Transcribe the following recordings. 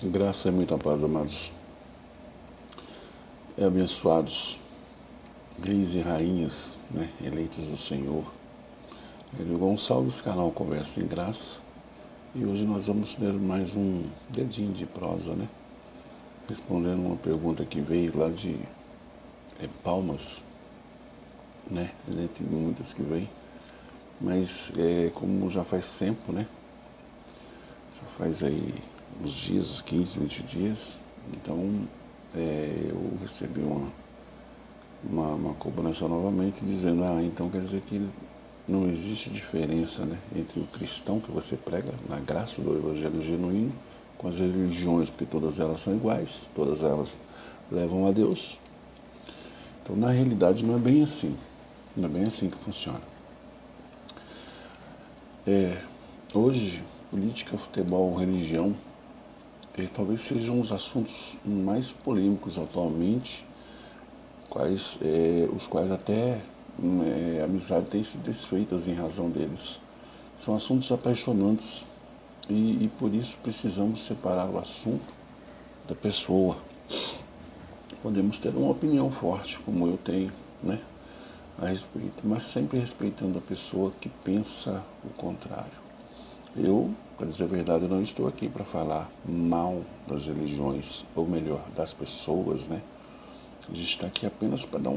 Graça e muita paz, amados. Abençoados, reis e rainhas, né, eleitos do Senhor. Hélio Gonçalves, canal Conversa em Graça. E hoje nós vamos ler mais um dedinho de prosa, né? Respondendo uma pergunta que veio lá de Palmas, né? Entre muitas que vem. Mas como já faz tempo, né? Já faz aí uns dias, 15, 20 dias. Então eu recebi uma cobrança novamente dizendo, então quer dizer que não existe diferença, né, entre o cristão que você prega na graça do evangelho genuíno com as religiões, porque todas elas são iguais, todas elas levam a Deus. Então na realidade não é bem assim, não é bem assim que funciona. Hoje, política, futebol, religião, talvez sejam os assuntos mais polêmicos atualmente, os quais até a amizade tem sido desfeitas em razão deles. São assuntos apaixonantes e por isso precisamos separar o assunto da pessoa. Podemos ter uma opinião forte, como eu tenho, né, a respeito, mas sempre respeitando a pessoa que pensa o contrário. Eu, para dizer a verdade, não estou aqui para falar mal das religiões, ou melhor, das pessoas, né? A gente está aqui apenas para dar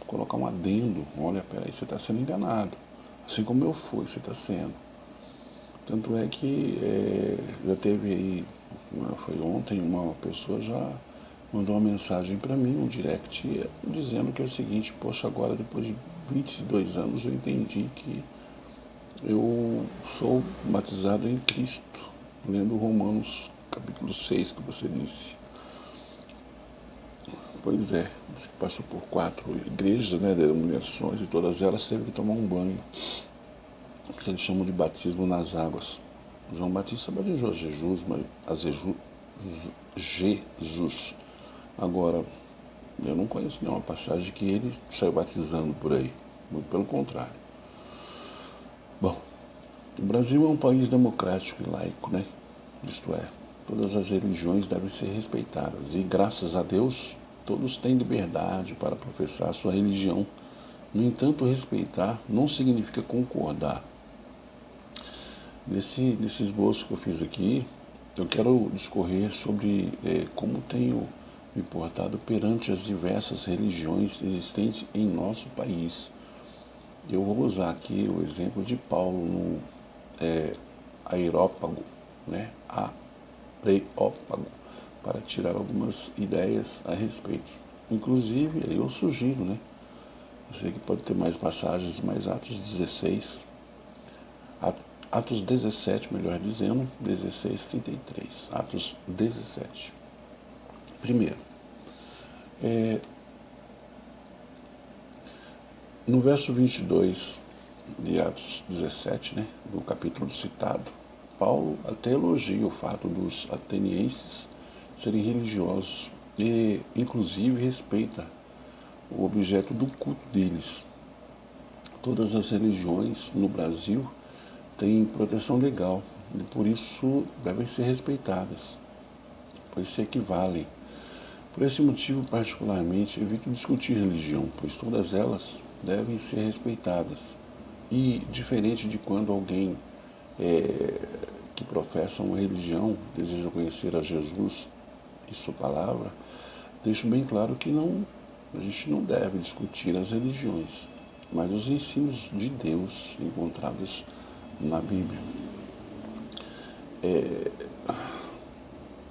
colocar um adendo. Olha, peraí, você está sendo enganado. Assim como eu fui, você está sendo. Tanto é que já teve aí, foi ontem, uma pessoa já mandou uma mensagem para mim, um direct, dizendo que é o seguinte: poxa, agora depois de 22 anos eu entendi que eu sou batizado em Cristo, lendo Romanos capítulo 6 que você disse. Pois é, disse que passou por 4 igrejas, né, denominações, e todas elas teve que tomar um banho, que eles chamam de batismo nas águas. João Batista batizou Jesus. Agora, eu não conheço nenhuma passagem que ele saiu batizando por aí. Muito pelo contrário. Bom, o Brasil é um país democrático e laico, né? Isto é, todas as religiões devem ser respeitadas. E graças a Deus, todos têm liberdade para professar a sua religião. No entanto, respeitar não significa concordar. Nesse esboço que eu fiz aqui, eu quero discorrer sobre como tenho me portado perante as diversas religiões existentes em nosso país. Eu vou usar aqui o exemplo de Paulo no Areópago, né? Areópago, para tirar algumas ideias a respeito. Inclusive, eu sugiro, né? Eu sei que pode ter mais passagens, mas Atos 16, Atos 17, melhor dizendo, 16, 33. Atos 17. Primeiro, no verso 22 de Atos 17, né, no capítulo citado, Paulo até elogia o fato dos atenienses serem religiosos e, inclusive, respeita o objeto do culto deles. Todas as religiões no Brasil têm proteção legal e, por isso, devem ser respeitadas, pois se equivalem. Por esse motivo, particularmente, evito discutir religião, pois todas elas devem ser respeitadas. E, diferente de quando alguém que professa uma religião deseja conhecer a Jesus e sua palavra, deixo bem claro que a gente não deve discutir as religiões, mas os ensinos de Deus encontrados na Bíblia.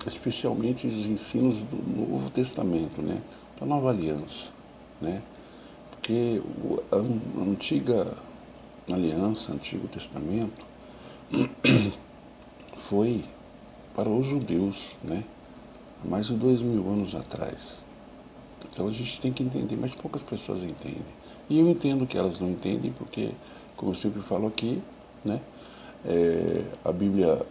Especialmente os ensinos do Novo Testamento, né? Da Nova Aliança, né? Porque a antiga aliança, Antigo Testamento, foi para os judeus, né? Há mais de 2000 anos atrás. Então a gente tem que entender, mas poucas pessoas entendem. E eu entendo que elas não entendem porque, como eu sempre falo aqui, né? A Bíblia,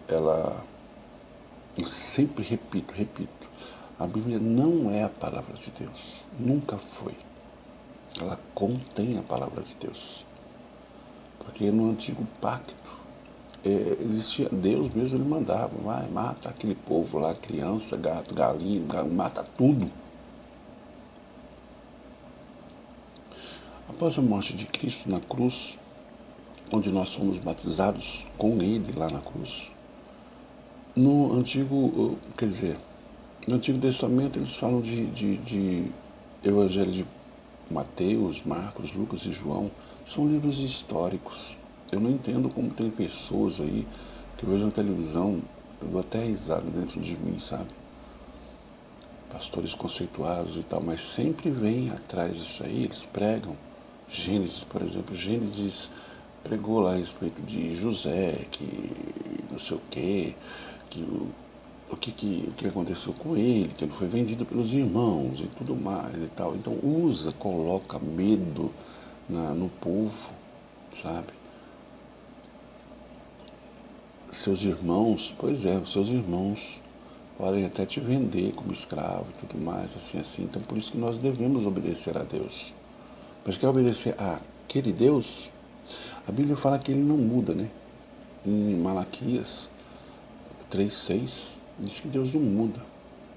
eu sempre repito, a Bíblia não é a palavra de Deus, nunca foi. Ela contém a palavra de Deus. Porque no antigo pacto, existia, Deus mesmo ele mandava, vai, mata aquele povo lá, criança, gato, galinha, mata tudo. Após a morte de Cristo na cruz, onde nós fomos batizados com Ele lá na cruz, no Antigo, quer dizer, no Antigo Testamento eles falam de Evangelho de Mateus, Marcos, Lucas e João, são livros históricos. Eu não entendo como tem pessoas aí que eu vejo na televisão, eu dou até risada dentro de mim, sabe? Pastores conceituados e tal, mas sempre vem atrás disso aí, eles pregam. Gênesis, por exemplo, Gênesis pregou lá a respeito de José, que não sei o quê, que o que aconteceu com ele, que ele foi vendido pelos irmãos e tudo mais e tal. Então coloca medo no povo, sabe? Seus irmãos, pois é, os seus irmãos podem até te vender como escravo e tudo mais, assim. Então por isso que nós devemos obedecer a Deus. Mas quer obedecer a aquele Deus? A Bíblia fala que ele não muda, né? Em Malaquias 3:6 diz que Deus não muda.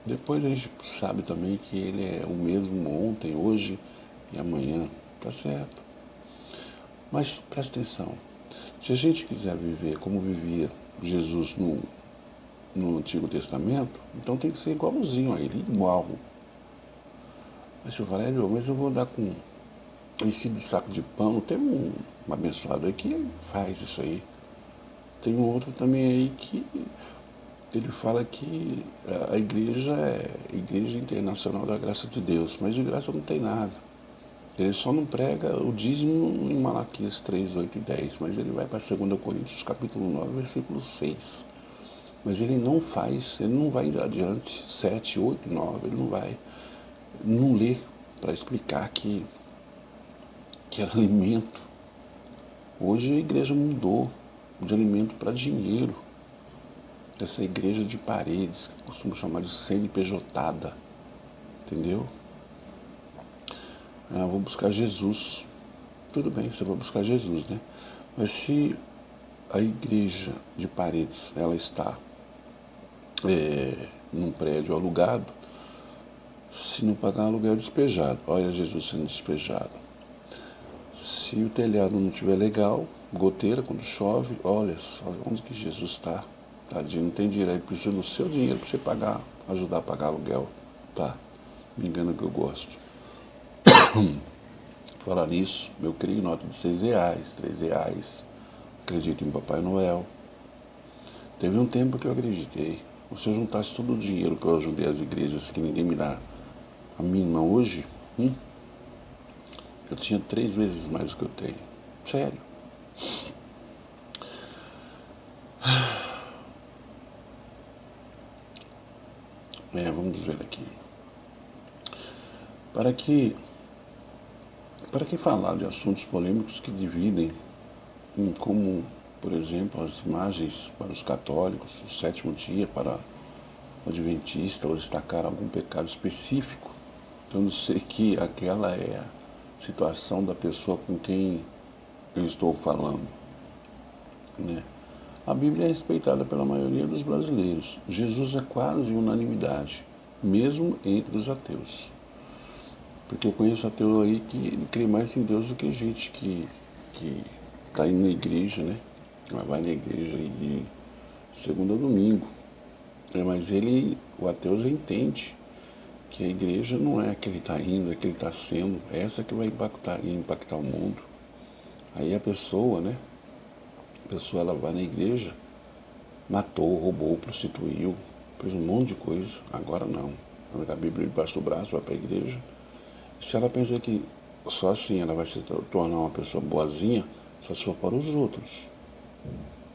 Depois a gente sabe também que ele é o mesmo ontem, hoje e amanhã. Tá certo. Mas presta atenção. Se a gente quiser viver como vivia Jesus no Antigo Testamento, então tem que ser igualzinho a ele, igual. Mas eu falei, mas eu vou andar com esse de saco de pão. Tem um abençoado aí que faz isso aí. Tem um outro também aí que ele fala que a igreja é a Igreja Internacional da Graça de Deus, mas de graça não tem nada. Ele só não prega o dízimo em Malaquias 3, 8 e 10, mas ele vai para 2 Coríntios capítulo 9, versículo 6. Mas ele não faz, ele não vai adiante, 7, 8, 9, ele não vai, não lê para explicar que era alimento. Hoje a igreja mudou de alimento para dinheiro. Essa igreja de paredes, que costumo chamar de CNPJada, entendeu? Vou buscar Jesus. Tudo bem, você vai buscar Jesus, né? Mas se a igreja de paredes, ela está num prédio alugado, se não pagar aluguel é despejado. Olha Jesus sendo despejado. Se o telhado não estiver legal, goteira quando chove, olha só onde que Jesus está. Tadinho, não tem dinheiro, ele precisa do seu dinheiro para você pagar, ajudar a pagar aluguel. Tá, me engana que eu gosto. Falar nisso, eu criei nota de R$6, R$3. Acredito em Papai Noel. Teve um tempo que eu acreditei. Se eu juntasse todo o dinheiro que eu ajudei as igrejas, que ninguém me dá a mínima hoje, eu tinha 3 vezes mais do que eu tenho. Sério. Vamos ver aqui. Para que falar de assuntos polêmicos que dividem, como, por exemplo, as imagens para os católicos, o 7º dia para o adventista, ou destacar algum pecado específico, eu não sei que aquela é a situação da pessoa com quem eu estou falando, né? A Bíblia é respeitada pela maioria dos brasileiros. Jesus é quase unanimidade, mesmo entre os ateus. Porque eu conheço ateu aí que ele crê mais em Deus do que gente que está indo na igreja, né? Ela vai na igreja de segunda a domingo. Mas o ateu já entende que a igreja não é a que ele está indo, é a que ele está sendo, é essa que vai impactar o mundo. Aí a pessoa, né? Ela vai na igreja, matou, roubou, prostituiu, fez um monte de coisa. Agora não. Anda com a Bíblia debaixo do braço, vai para a igreja. Se ela pensa que só assim ela vai se tornar uma pessoa boazinha, só se for para os outros.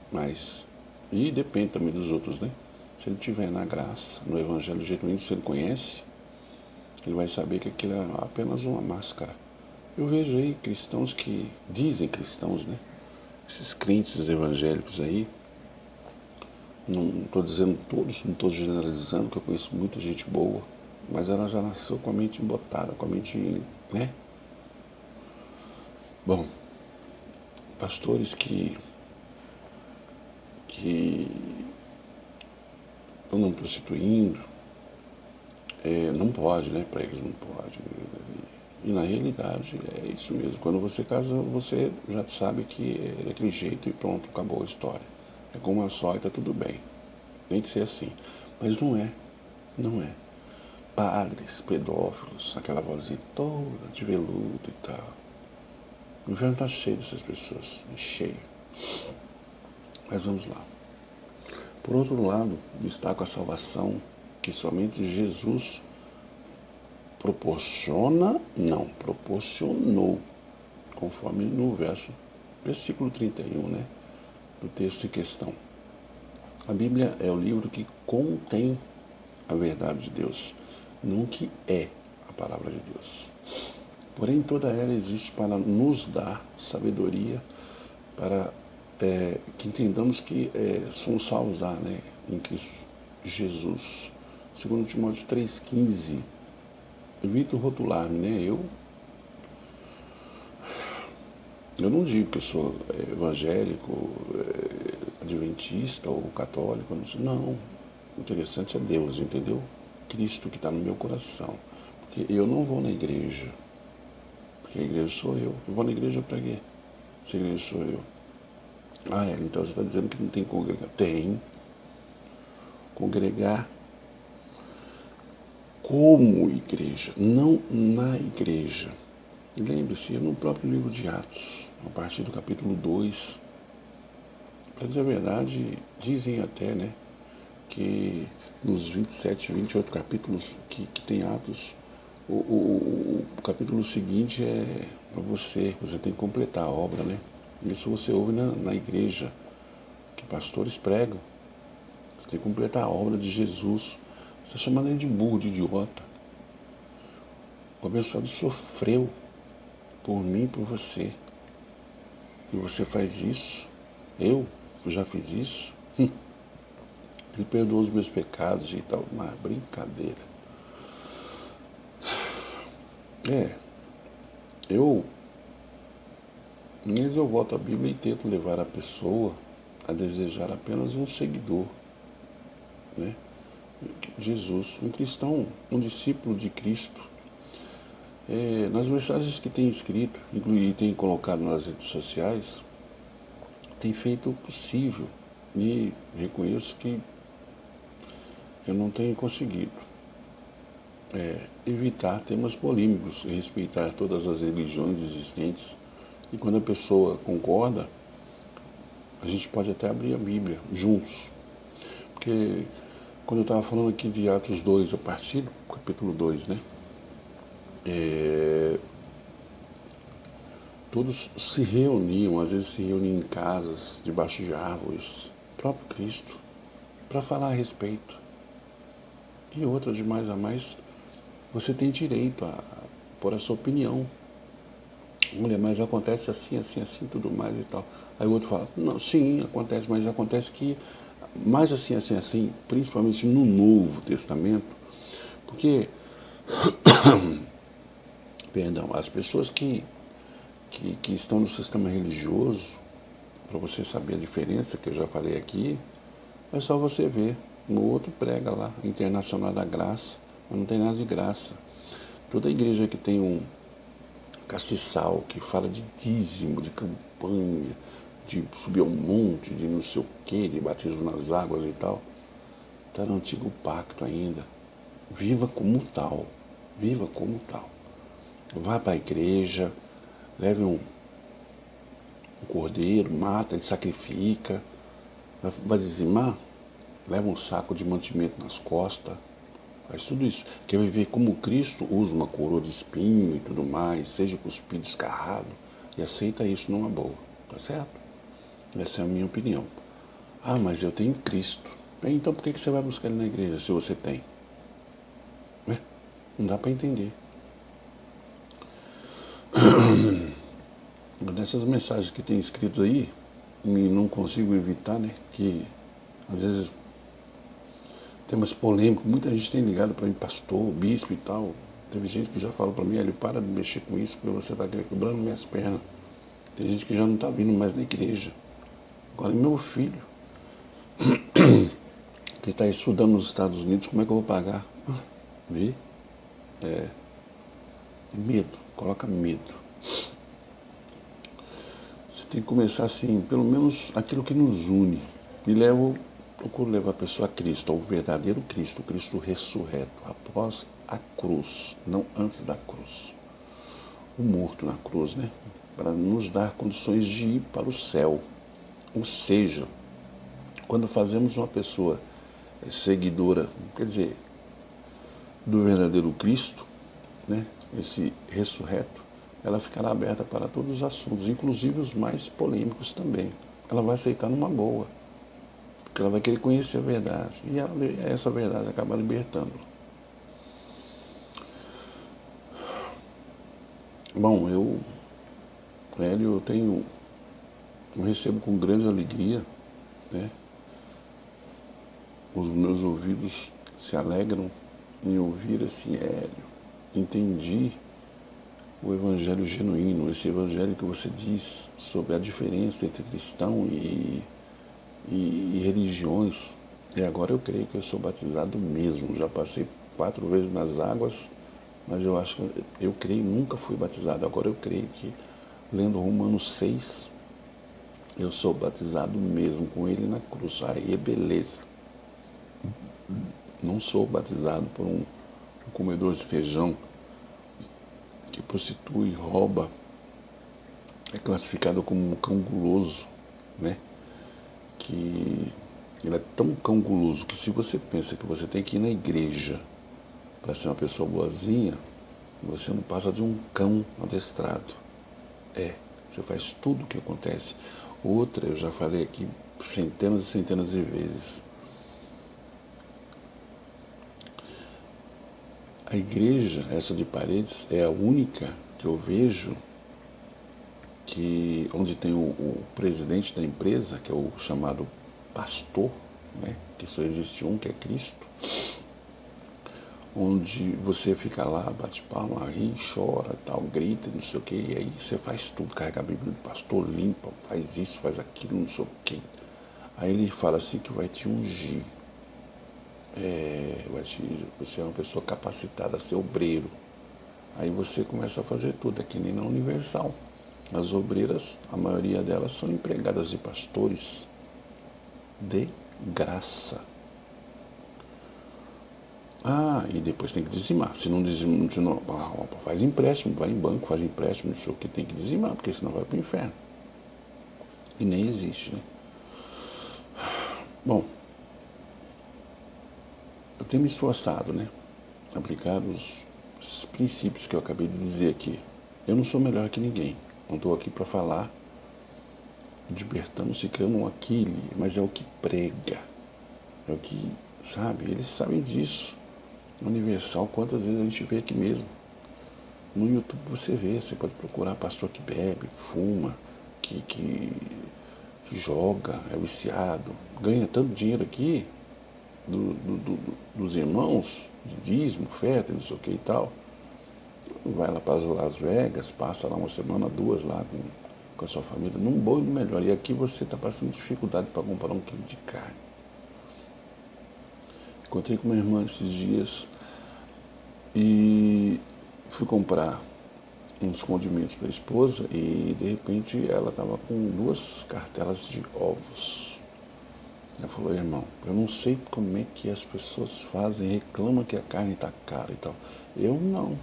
Mas, e depende também dos outros, né? Se ele estiver na graça, no evangelho genuíno, se ele conhece, ele vai saber que aquilo é apenas uma máscara. Eu vejo aí cristãos que dizem cristãos, né? Esses crentes evangélicos aí, não estou dizendo todos, não estou generalizando, que eu conheço muita gente boa, mas ela já nasceu com a mente embotada, com a mente, né? Bom, pastores que que andam prostituindo, não pode, né? Para eles não pode. E na realidade é isso mesmo. Quando você casa, você já sabe que é daquele jeito e pronto, acabou a história. É como uma só e tá tudo bem. Tem que ser assim. Mas não é. Não é. Padres, pedófilos, aquela vozinha toda de veludo e tal. O inferno está cheio dessas pessoas. Cheio. Mas vamos lá. Por outro lado, destaco a salvação que somente Jesus proporcionou, conforme no versículo 31, né, do texto em questão. A Bíblia é o livro que contém a verdade de Deus, não que é a palavra de Deus. Porém, toda ela existe para nos dar sabedoria, para que entendamos que somos salvos lá, né, em Cristo Jesus. Segundo Timóteo 3,15, evito rotular-me, né, eu não digo que eu sou evangélico, adventista ou católico, não. O interessante é Deus, entendeu? Cristo que está no meu coração. Porque eu não vou na igreja, porque a igreja sou eu. Eu vou na igreja para quê? Se a igreja sou eu. Então você está dizendo que não tem que congregar. Tem. Congregar como igreja, não na igreja. Lembre-se, no próprio livro de Atos, a partir do capítulo 2, para dizer a verdade, dizem até, né, que nos 27, 28 capítulos que tem Atos, o capítulo seguinte é para você tem que completar a obra, né? Isso você ouve na igreja, que pastores pregam. Você tem que completar a obra de Jesus. Você está chamando ele de burro, de idiota. O abençoado sofreu por mim e por você. E você faz isso? Eu já fiz isso? Ele perdoou os meus pecados e tal. Uma brincadeira. Mas eu volto à Bíblia e tento levar a pessoa a desejar apenas um seguidor, né? Jesus, um cristão, um discípulo de Cristo. Nas mensagens que tem escrito e tem colocado nas redes sociais, tem feito o possível e reconheço que eu não tenho conseguido evitar temas polêmicos e respeitar todas as religiões existentes. E quando a pessoa concorda, a gente pode até abrir a Bíblia juntos. Porque quando eu estava falando aqui de Atos 2, a partir do capítulo 2, né? Todos se reuniam, às vezes se reuniam em casas, debaixo de árvores, o próprio Cristo, para falar a respeito. E outra, de mais a mais, você tem direito a pôr a sua opinião. Mulher, mas acontece assim, assim, assim, tudo mais e tal. Aí o outro fala, não, sim, acontece, mas acontece que mais assim, assim, assim, principalmente no Novo Testamento, porque, perdão, as pessoas que estão no sistema religioso, para você saber a diferença que eu já falei aqui, é só você ver. No outro prega lá, Internacional da Graça, mas não tem nada de graça. Toda igreja que tem um castiçal, que fala de dízimo, de campanha, de subir ao monte, de não sei o que, de batismo nas águas e tal, está no antigo pacto ainda. Viva como tal. Viva como tal. Vá para a igreja, leve um cordeiro, mata, ele sacrifica. Vai dizimar? Leva um saco de mantimento nas costas. Faz tudo isso. Quer viver como Cristo, usa uma coroa de espinho e tudo mais, seja cuspido, escarrado, e aceita isso numa boa. Tá certo? Essa é a minha opinião. Mas eu tenho Cristo. Bem, então por que você vai buscar ele na igreja se você tem? Não dá para entender. Dessas mensagens que tem escrito aí, e não consigo evitar, né? Que às vezes temas polêmicos, muita gente tem ligado para mim, pastor, bispo e tal. Teve gente que já falou para mim, ele para de mexer com isso, porque você está quebrando minhas pernas. Tem gente que já não está vindo mais na igreja. Agora, meu filho, que está estudando nos Estados Unidos, como é que eu vou pagar? Vê? Medo, coloca medo. Você tem que começar assim, pelo menos aquilo que nos une. E procuro levar a pessoa a Cristo, ao verdadeiro Cristo, o Cristo ressurreto, após a cruz, não antes da cruz. O morto na cruz, né? Para nos dar condições de ir para o céu. Ou seja, quando fazemos uma pessoa seguidora, quer dizer, do verdadeiro Cristo, né? Esse ressurreto, ela ficará aberta para todos os assuntos, inclusive os mais polêmicos também. Ela vai aceitar numa boa, porque ela vai querer conhecer a verdade, e essa verdade acaba libertando. Bom, eu recebo com grande alegria, né? Os meus ouvidos se alegram em ouvir assim, Hélio, entendi o evangelho genuíno, esse evangelho que você diz sobre a diferença entre cristão e religiões. E agora eu creio que eu sou batizado mesmo. Já passei 4 vezes nas águas, mas eu creio, nunca fui batizado. Agora eu creio que, lendo Romanos 6, eu sou batizado mesmo com ele na cruz. Aí é beleza. Não sou batizado por um comedor de feijão que prostitui, rouba, é classificado como um cão guloso, né? Que ele é tão cão guloso que, se você pensa que você tem que ir na igreja para ser uma pessoa boazinha, você não passa de um cão adestrado. Você faz tudo o que acontece. Outra, eu já falei aqui centenas e centenas de vezes. A igreja, essa de Paredes, é a única que eu vejo onde tem o presidente da empresa, que é o chamado pastor, né? Que só existe um, que é Cristo, onde você fica lá, bate palma, ri, chora, tal, grita, não sei o que, e aí você faz tudo, carrega a Bíblia do pastor, limpa, faz isso, faz aquilo, não sei o que. Aí ele fala assim que vai te ungir. Você é uma pessoa capacitada a ser obreiro. Aí você começa a fazer tudo, é que nem na Universal. As obreiras, a maioria delas são empregadas de pastores de graça. E depois tem que dizimar. Se não dizimar, faz empréstimo, vai em banco, faz empréstimo, não sei o que, tem que dizimar, porque senão vai para o inferno. E nem existe, né? Bom, eu tenho me esforçado, né? Aplicado os princípios que eu acabei de dizer aqui. Eu não sou melhor que ninguém. Não estou aqui para falar de Bertano se criando um Aquile, mas é o que prega. É o que, sabe? Eles sabem disso. Universal, quantas vezes a gente vê aqui mesmo. No YouTube você vê, você pode procurar pastor que bebe, que fuma, que joga, é viciado, ganha tanto dinheiro aqui dos irmãos, de dízimo, oferta, não sei o que e tal. Vai lá para Las Vegas, passa lá uma semana, 2 lá com a sua família, num bom e no melhor. E aqui você está passando dificuldade para comprar 1 quilo de carne. Encontrei com minha irmã esses dias e fui comprar uns condimentos para a esposa e, de repente, ela estava com 2 cartelas de ovos. Ela falou: irmão, eu não sei como é que as pessoas fazem, reclamam que a carne está cara e tal. Eu não.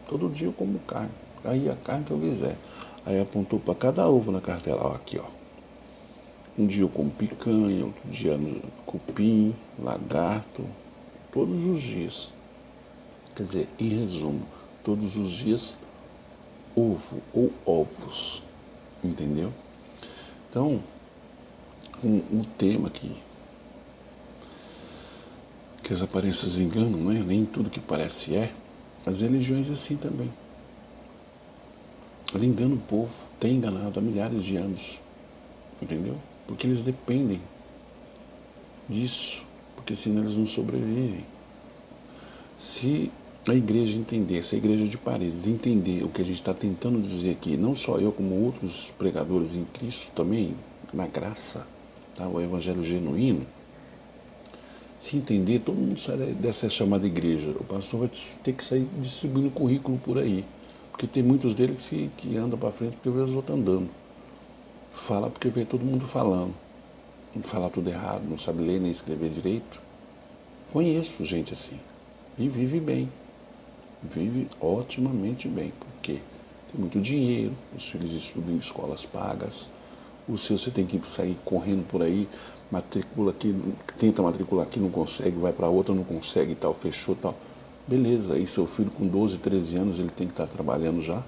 Todo dia eu como carne. Aí a carne que eu quiser. Aí apontou para cada ovo na cartela. Ó, aqui, ó. Um dia eu como picanha, outro dia cupim, lagarto. Todos os dias. Quer dizer, em resumo, todos os dias ovo ou ovos. Entendeu? Então, o tema aqui, que as aparências enganam, não é? Nem tudo que parece é. As religiões assim também. Ela engana o povo, tem enganado há milhares de anos. Entendeu? Porque eles dependem disso, porque senão eles não sobrevivem. Se a igreja entender, se a igreja de Paredes entender o que a gente está tentando dizer aqui, não só eu, como outros pregadores em Cristo também, na graça, tá? O evangelho genuíno, se entender, todo mundo sai dessa chamada igreja. O pastor vai ter que sair distribuindo currículo por aí. Porque tem muitos deles que andam para frente porque vê os outros andando. Fala porque vê todo mundo falando. Não fala tudo errado, não sabe ler nem escrever direito. Conheço gente assim. E vive bem. Vive otimamente bem. Por quê? Tem muito dinheiro, os filhos estudam em escolas pagas. O seu você tem que sair correndo por aí, matricula aqui, tenta matricular aqui, não consegue, vai para outra, não consegue e tal, fechou tal. Beleza, aí seu filho com 12, 13 anos, ele tem que estar trabalhando já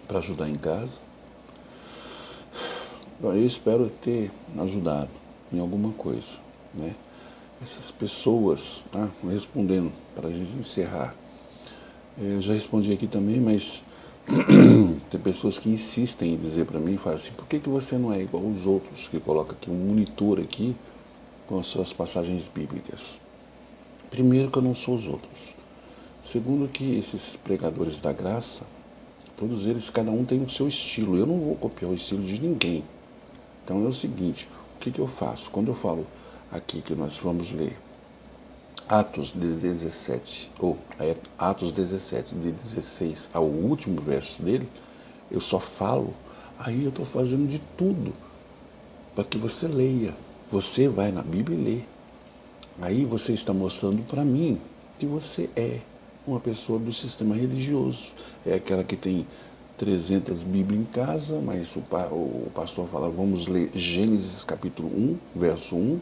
para ajudar em casa. Eu espero ter ajudado em alguma coisa, né? Essas pessoas, tá? Respondendo, para a gente encerrar. Eu já respondi aqui também, mas tem pessoas que insistem em dizer para mim, falam assim, por que você não é igual aos outros, que coloca aqui um monitor aqui com as suas passagens bíblicas? Primeiro que eu não sou os outros. Segundo que esses pregadores da graça, todos eles, cada um tem o seu estilo. Eu não vou copiar o estilo de ninguém. Então é o seguinte, o que eu faço? Quando eu falo aqui que nós vamos ler Atos 17, ou Atos 17, de 16 ao último verso dele, eu só falo, aí eu estou fazendo de tudo para que você leia. Você vai na Bíblia e lê. Aí você está mostrando para mim que você é uma pessoa do sistema religioso. É aquela que tem 300 Bíblias em casa, mas o pastor fala, vamos ler Gênesis capítulo 1, verso 1,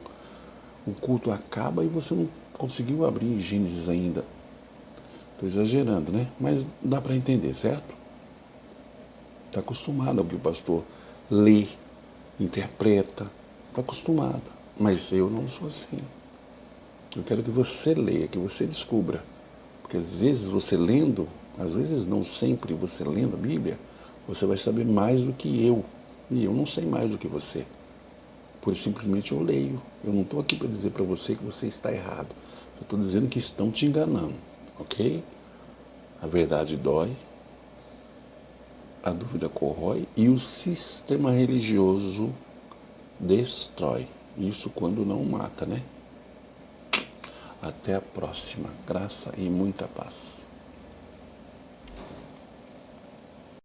o culto acaba e você não conseguiu abrir Gênesis ainda. Estou exagerando, né? Mas dá para entender, certo? Está acostumado ao que o pastor lê, interpreta, está acostumado. Mas eu não sou assim. Eu quero que você leia, que você descubra. Porque às vezes você lendo, às vezes não sempre você lendo a Bíblia, você vai saber mais do que eu. E eu não sei mais do que você. Por simplesmente eu leio. Eu não estou aqui para dizer para você que você está errado. Eu estou dizendo que estão te enganando, ok? A verdade dói, a dúvida corrói e o sistema religioso destrói. Isso quando não mata, né? Até a próxima. Graça e muita paz.